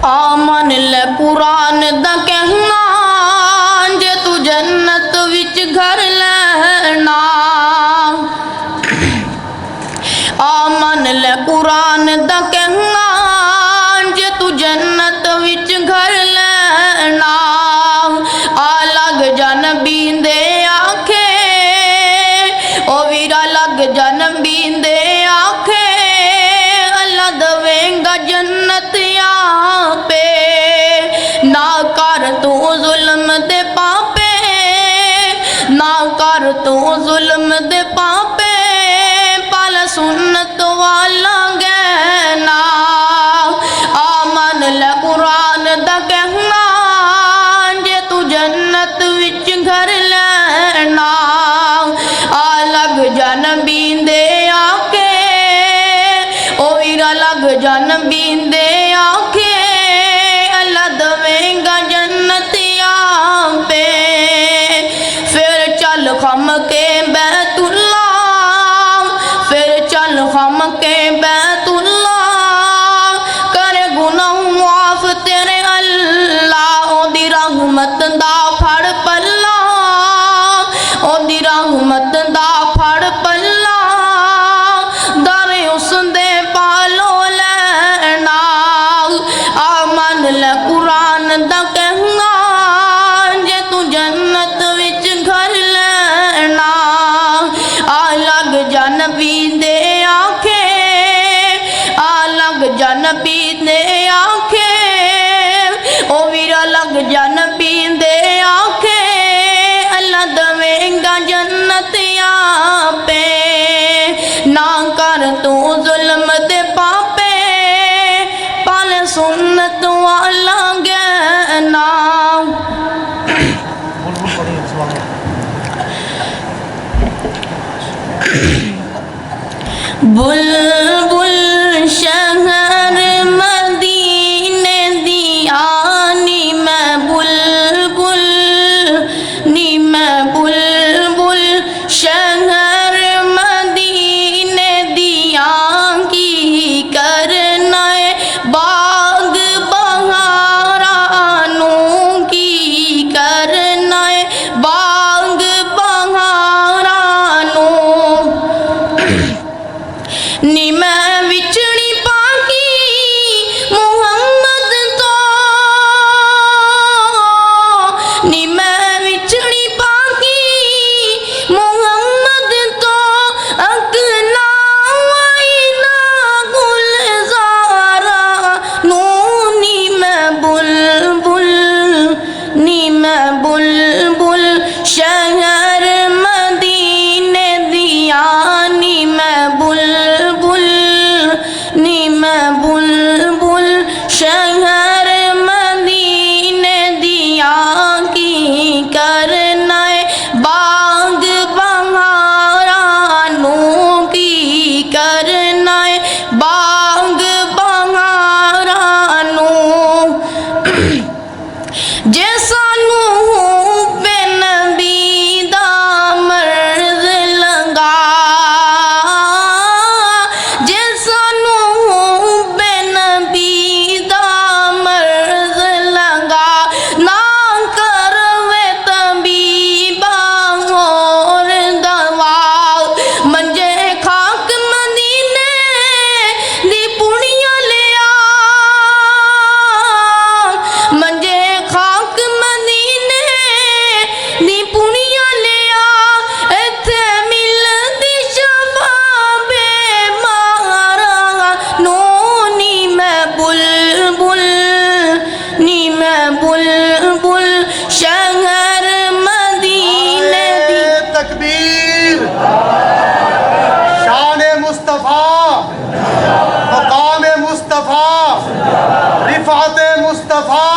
آمن لے قرآن دا کہنا جے تو جنت وچ گھر لینا آمن لے قرآن دا کہنا جے تو جنت وچ گھر لینا آ لگ جا نبی دے آکھے او ویرا لگ جا نبی دے آکھے اللہ دویں گا جنت یہاں پہ نہ کر تو ظلم دے پاپے نہ کر تو ظلم دے پاپے پال سنت والا گہنا آمن لے قرآن دا کہنا جے تو جنت وچ گھر لینا آ لگ جا نبی دے آکے او ویرا لگ جا نبی دے آکے اللہ دویں گا جنت یہاں پہ پھر چل خم کے بیت اللہ پھر چل خم کے بیت اللہ کرے گناہ معاف تیرے اللہ او دی رحمت دا پھڑ پلا او دی رحمت دا پھڑ پلا دارے اس دے پالو لینا آمن لے قرآن دا کہنا جے تو جنت وچ گھر لینا آ لگ جا نبی دے آکھے آ لگ جا نبی دے آکھے او ویرا لگ جا نبی دے آکھے اللہ دویں گا جنت یہاں پہ نہ کر تو ظلم دے پاپے پال سنت والا گہنا بلبل شہر مدینے دیا نی میں بلبل نی میں بلبل شہر مدینے دیا کی کرنا ہے باغ بہارانوں کی کرنا ہے باغ بہارانوں نی میں وچڑی پاکی محمد تو نی میں وچڑی پاکی محمد تو اکنا وائنا گلزارا نو نی میں بلبل شہر مدینے دیا نی میں بلبل شہر مدینے دیا کی کرنا ہے باغ بہارانوں کی کرنا ہے باغ بہارانوں جے سانو بے نبی دا مرض لگا جے سانو بے نبی دا مرض لگا نہ کروے طبیبہ اور دوا منجے خاک مدینے دی پڑیاں لیا منجے خاک مدینے دی پڑیاں لیا ایتھے ملدی شباب مارا نو نی میں بلبل شہر مدینے دی تکبیر شان مصطفیٰ مقام مصطفیٰ رفعت مصطفیٰ